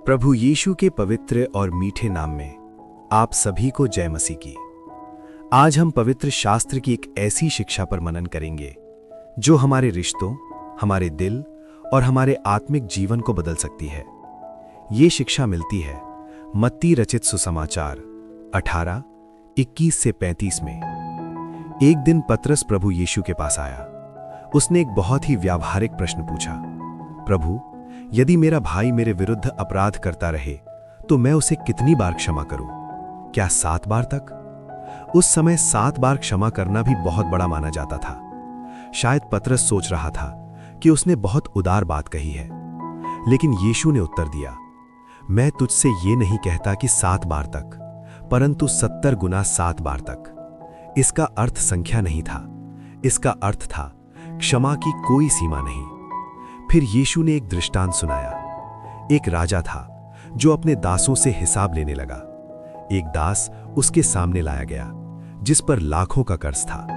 प्रभु यीशु के पवित्र और मीठे नाम में आप सभी को जय मसीह की। आज हम पवित्र शास्त्र की एक ऐसी शिक्षा पर मनन करेंगे जो हमारे रिश्तों, हमारे दिल और हमारे आत्मिक जीवन को बदल सकती है। ये शिक्षा मिलती है मत्ती रचित सुसमाचार 18:21-35 में। एक दिन पतरस प्रभु यीशु के पास आया। उसने एक बहुत ही व्यावहारिक प्रश्न पूछा, प्रभु, यदि मेरा भाई मेरे विरुद्ध अपराध करता रहे तो मैं उसे कितनी बार क्षमा करूं? क्या 7 बार तक? उस समय 7 बार क्षमा करना भी बहुत बड़ा माना जाता था। शायद पतरस सोच रहा था कि उसने बहुत उदार बात कही है, लेकिन यीशु ने उत्तर दिया, मैं तुझसे ये नहीं कहता कि 7 बार तक, परंतु 70 गुना 7 बार तक। इसका अर्थ संख्या नहीं था, इसका अर्थ था क्षमा की कोई सीमा नहीं। फिर यीशु ने एक दृष्टांत सुनाया। एक राजा था जो अपने दासों से हिसाब लेने लगा। एक दास उसके सामने लाया गया जिस पर लाखों का कर्ज था।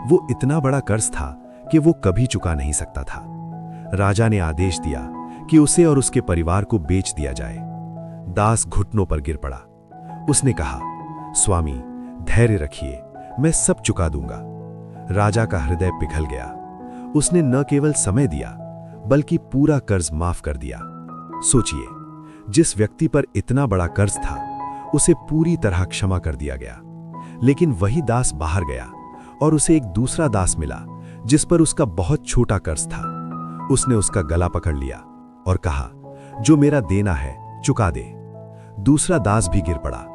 वो इतना बड़ा कर्ज था कि वो कभी चुका नहीं सकता था। राजा ने आदेश दिया कि उसे और उसके परिवार को बेच दिया जाए। दास घुटनों पर गिर पड़ा। उसने कहा, स्वामी, धैर्य रखिए, मैं सब चुका दूंगा। राजा का हृदय पिघल गया। उसने न केवल समय दिया बल्कि पूरा कर्ज माफ कर दिया। सोचिए, जिस व्यक्ति पर इतना बड़ा कर्ज था उसे पूरी तरह क्षमा कर दिया गया। लेकिन वही दास बाहर गया और उसे एक दूसरा दास मिला जिस पर उसका बहुत छोटा कर्ज था। उसने उसका गला पकड़ लिया और कहा, जो मेरा देना है चुका दे। दूसरा दास भी गिर पड़ा।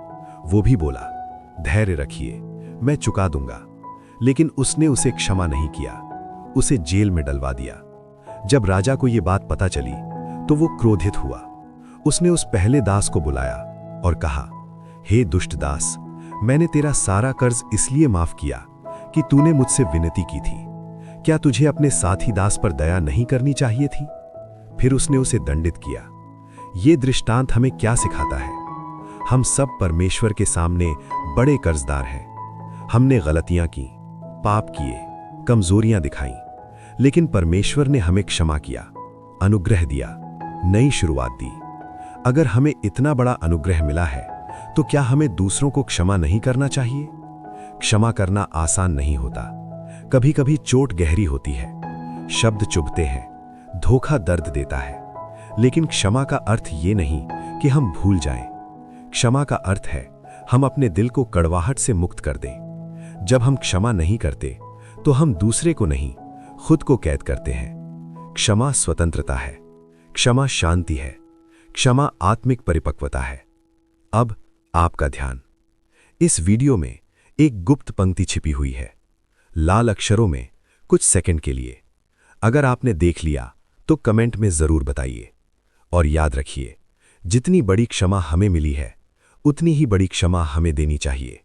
वो भी बोला, धैर्य रखिए, मैं चुका दूंगा। लेकिन उसने उसे क्षमा नहीं किया, उसे जेल में डलवा दिया। जब राजा को यह बात पता चली तो वो क्रोधित हुआ। उसने उस पहले दास को बुलाया और कहा, हे दुष्ट दास, मैंने तेरा सारा कर्ज इसलिए माफ किया कि तूने मुझसे विनती की थी। क्या तुझे अपने साथी दास पर दया नहीं करनी चाहिए थी? फिर उसने उसे दंडित किया। ये दृष्टांत हमें क्या सिखाता है? हम सब परमेश्वर के सामने बड़े कर्जदार हैं। हमने गलतियां की, पाप किए, कमजोरियां दिखाई, लेकिन परमेश्वर ने हमें क्षमा किया, अनुग्रह दिया, नई शुरुआत दी। अगर हमें इतना बड़ा अनुग्रह मिला है तो क्या हमें दूसरों को क्षमा नहीं करना चाहिए? क्षमा करना आसान नहीं होता। कभी कभी चोट गहरी होती है, शब्द चुभते हैं, धोखा दर्द देता है। लेकिन क्षमा का अर्थ ये नहीं कि हम भूल जाएं। क्षमा का अर्थ है हम अपने दिल को कड़वाहट से मुक्त कर दें। जब हम क्षमा नहीं करते तो हम दूसरे को नहीं, खुद को कैद करते हैं। क्षमा स्वतंत्रता है, क्षमा शांति है, क्षमा आत्मिक परिपक्वता है। अब आपका ध्यान। इस वीडियो में एक गुप्त पंक्ति छिपी हुई है, लाल अक्षरों में, कुछ सेकंड के लिए। अगर आपने देख लिया तो कमेंट में जरूर बताइए। और याद रखिए, जितनी बड़ी क्षमा हमें मिली है उतनी ही बड़ी क्षमा हमें देनी चाहिए।